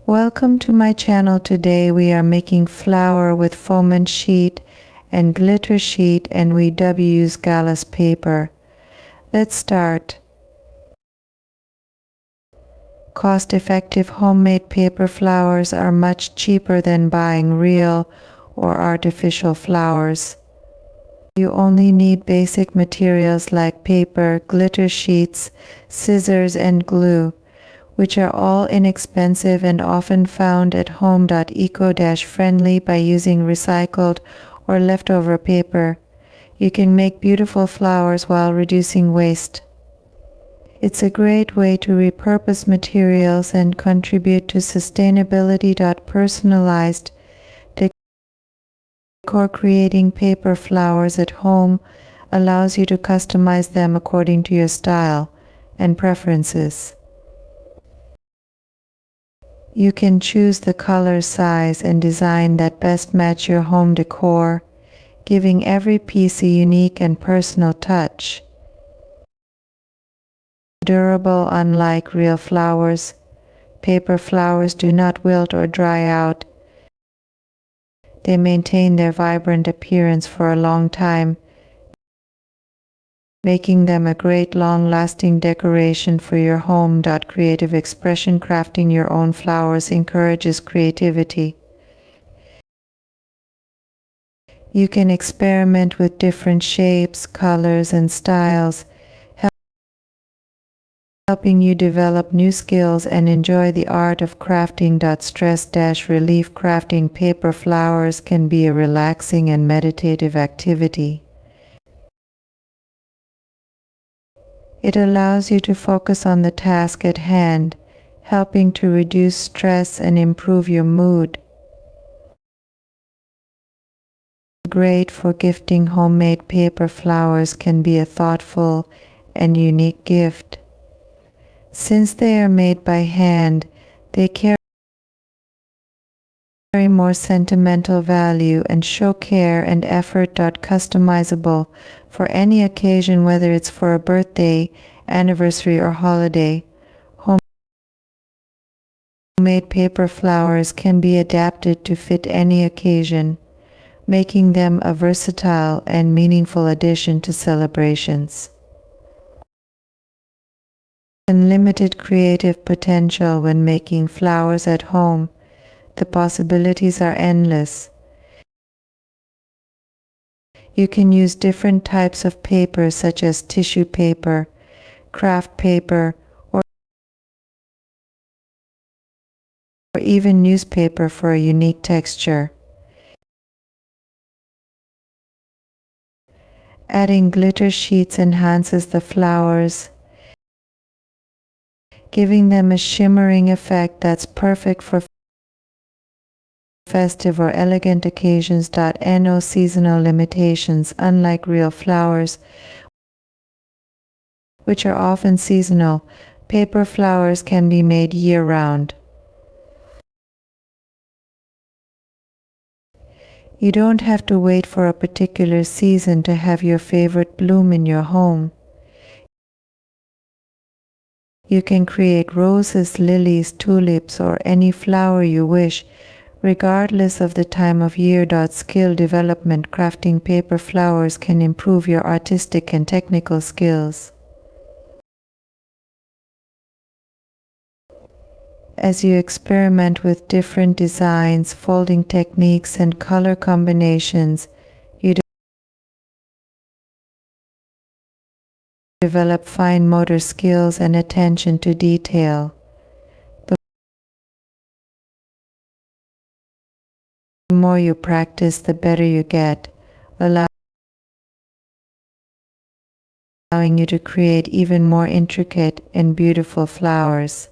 Welcome to my channel. Today we are making flower with foamant sheet and glitter sheet, and we use gallus paper. Let's start. Cost-effective homemade paper flowers are much cheaper than buying real or artificial flowers. You only need basic materials like paper, glitter sheets, scissors, and glue, which are all inexpensive and often found at home. Eco-friendly by using recycled or leftover paper. You can make beautiful flowers while reducing waste. It's a great way to repurpose materials and contribute to sustainability. Personalized decor. Creating paper flowers at home allows you to customize them according to your style and preferences. You can choose the color, size, and design that best match your home decor, giving every piece a unique and personal touch. Durable. Unlike real flowers, paper flowers do not wilt or dry out. They maintain their vibrant appearance for a long time, making them a great long-lasting decoration for your home. Creative expression. Crafting your own flowers encourages creativity. You can experiment with different shapes, colors, and styles, helping you develop new skills and enjoy the art of crafting. Stress-relief. Crafting paper flowers can be a relaxing and meditative activity. It allows you to focus on the task at hand, helping to reduce stress and improve your mood. Great for gifting. Homemade paper flowers can be a thoughtful and unique gift. Since they are made by hand, they carry more sentimental value and show care and effort. Customizable for any occasion, whether it's for a birthday, anniversary, or holiday. Homemade paper flowers can be adapted to fit any occasion, making them a versatile and meaningful addition to celebrations. Unlimited creative potential. When making flowers at home, the possibilities are endless. You can use different types of paper such as tissue paper, craft paper, or even newspaper for a unique texture. Adding glitter sheets enhances the flowers, giving them a shimmering effect that's perfect for festive or elegant occasions. No seasonal limitations. Unlike real flowers, which are often seasonal, paper flowers can be made year-round. You don't have to wait for a particular season to have your favorite bloom in your home. You can create roses, lilies, tulips, or any flower you wish, regardless of the time of year. Skill development. Crafting paper flowers can improve your artistic and technical skills. As you experiment with different designs, folding techniques, and color combinations, you develop fine motor skills and attention to detail. The more you practice, the better you get, allowing you to create even more intricate and beautiful flowers.